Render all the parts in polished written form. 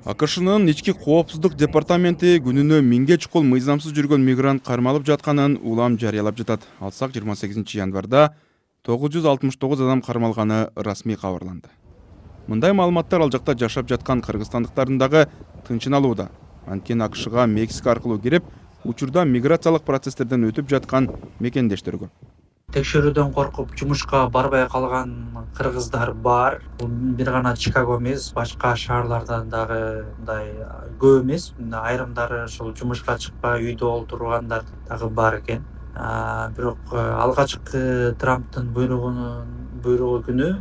АКШнын ички коопсуздук департаменти күнүнө 1000ге чукул мыйзамсыз жүргөн мигрант кармалып жатканын улам жарыялап жатат. Алсак 28 январда 969 адам кармалганы расмий кабарланды. Мындай маалыматтар ал жакта жашап жаткан кыргызстандыктардын дагы тынчын алууда. Анткени АКШга Мексика аркылуу кирип, учурда миграциялык процесстерден өтүп жаткан мекендештер көп. Текшерүүдөн коркуп жумушка барбай калган кыргыздар бар. Бул бир гана Чикаго эмес, башка шаарлардан дагы мындай көп эмес. Айрымдары ушул жумушка чыкпай үйдө олтургандар дагы бар экен. Бирок алгачкы Трамптын буйругу күнү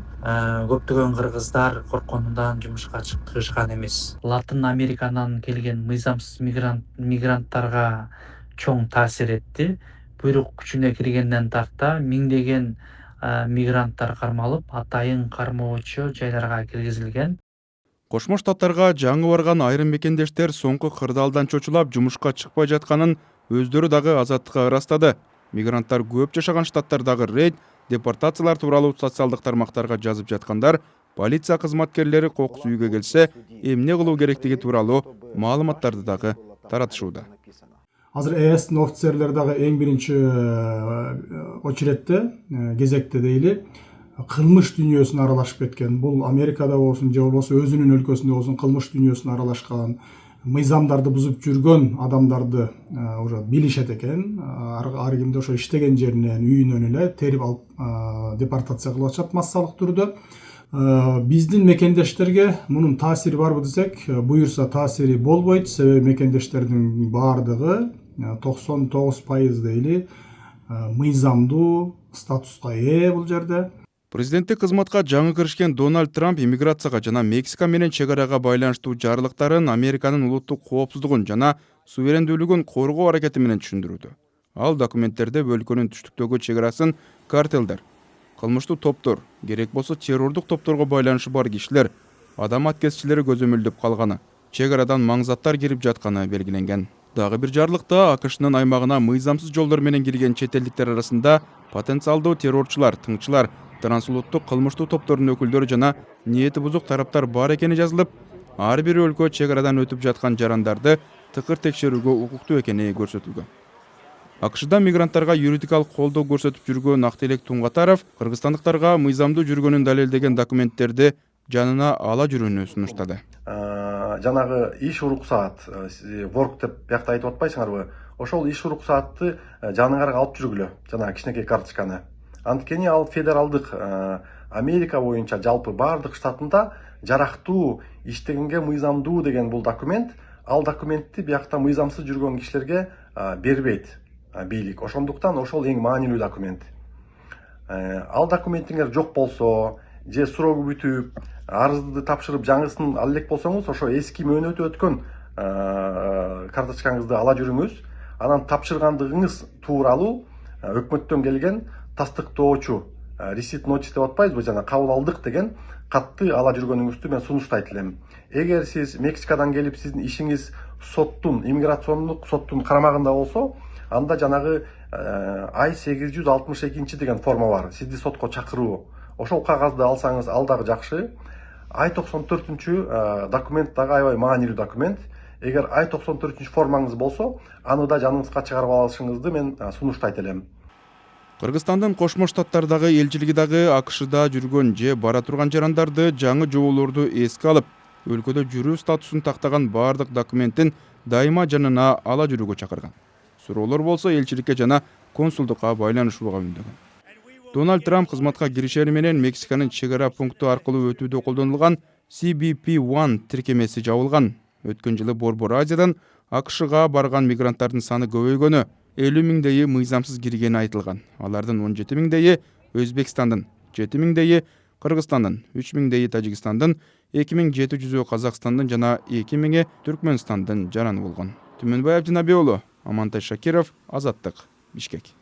көптөгөн кыргыздар коркконунан жумушка чыгышкан эмес. Латын Американан келген мыйзамсыз мигранттарга чоң таасир этти. Буйрук күчүнө киргенден тарта миңдеген мигранттар кармалып, атайын кармоочу жайларга киргизилген. Кошмо Штаттарга жаңы барган айрым мекендештер соңку кырдаалдан чочулап жумушка чыкпай жатканын өздөрү дагы Азаттыкка ырастады. Мигранттар көп жашаган штаттардагы рейд, депортациялар тууралуу социалдык тармактарга жазып жаткандар, полиция кызматкерлери кокус үйгө келсе, эмне кылуу керектиги тууралуу маалыматтарды дагы таратышууда. Азыр ЭСтин офицерлери дагы эң биринчи очередте, кезекте дейли, кылмыш дүйнөсүнө аралашып кеткен. Бул Америкада болсун, же болбосо өзүнүн өлкөсүндө болсун кылмыш дүйнөсүнө аралашкан, мыйзамдарды бузуп жүргөн адамдарды уже билишет экен. Ар кимди ошо иштеген жеринен, үйүнөн эле терип алып депортация кылып атышат массалык түрдө. Биздин мекендештерге мунун таасири барбы десек, буюрса таасири болбойт. Себеби мекендештердин баардыгы 99% дейли мыйзамдуу статуска ээ бул жерде. Президенттик кызматка жаңы киришкен Дональд Трамп иммиграцияга жана Мексика менен чек арага байланыштуу жарлыктарын Американын улуттук коопсуздугун жана суверендүүлүгүн коргоо аракети менен түшүндүрүүдө. Ал документтерде өлкөнүн түштүктөгү чек арасын картелдер, кылмыштуу топтор, керек болсо террордук топторго байланышы бар кишилер, адам аткезчилери көзөмөлдөп калганы, чек арадан маңзаттар кирип жатканы белгиленген. Дагы бир жарлыкта АКШнын аймагына мыйзамсыз жолдор менен кирген чет элдиктер арасында потенциалдуу террорчулар, тыңчылар, трансулуттук кылмыштуу топтордун өкүлдөрү жана ниети бузук тараптар бар экени жазылып, ар бир өлкө чек арадан өтүп жаткан жарандарды тыкыр текшерүүгө укуктуу экени көрсөтүлгөн. АКШда мигранттарга юридикалык колдоо көрсөтүп жүргөн Актелек Туңгатаров кыргызстандыктарга мыйзамдуу жүргөнүн далилдеген документтерди жанына ала жүрүүнү сунуштады. Жанагы иш уруксаат, ворк деп биякта айтып атпайсыңарбы? Ошол иш уруксаатты жаныңарга алып жүргүлө, жана кичинекей карточканы. Анткени ал федералдык Америка боюнча жалпы баардык штатында жарактуу иштегенге мыйзамдуу деген бул документ. Ал документти биякта мыйзамсыз жүргөн кишилерге бербейт бийлик. Ошондуктан ошол эң маанилүү документ. Ал документиңер жок болсо, же срогу бүтүп, арызды тапшырып жаңысын ала элек болсоңуз, ошо эски мөөнөтү өткөн карточкаңызды ала жүрүңүз. Анан тапшыргандыгыңыз тууралуу өкмөттөн келген тастыктоочу, receipt notice деп атпайбызбы, жана кабыл алдык деген катты ала жүргөнүңүздү мен сунуштайт элем. Эгер сиз Мексикадан келип, сиздин ишиңиз соттун, иммиграциондук соттун карамагында болсо, анда жанагы I-862 деген форма бар, сизди сотко чакыруу. Ошол кагазды алсаңыз, ал дагы жакшы. I-94 документ дагы аябай маанилүү документ. Эгер I-94 формаңыз болсо, аны да жаныңызга чыгарып алышыңызды мен сунуштайт элем. Кыргызстандын Кошмо Штаттардагы элчилиги дагы АКШда жүргөн же бара турган жарандарды жаңы жоболорду эске алып, өлкөдө жүрүү статусун тактаган баардык документин дайыма жанына ала жүрүүгө чакырган. Суроолор болсо элчиликке жана консулдукка байланышууга үндөгөн. Дональд Трамп кызматка киришери менен Мексиканын чек ара пункту аркылуу өтүүдө колдонулган CBP-1 тиркемеси жабылган. Өткөн жылы Борбор Азиядан АКШга барган мигранттардын саны көбөйгөнү, 50 миңдейи мыйзамсыз киргени айтылган. Алардын 17 миңдейи Өзбекстандын, 7 миңдейи Кыргызстандын, 3 миңдейи Тажикстандын, 2700-ü Казакстандын жана 2 миңи Түркмөнстандын жараны болгон. Түмөнбай Абдинабиулу, Амантай Шакиров, Азаттык, Бишкек.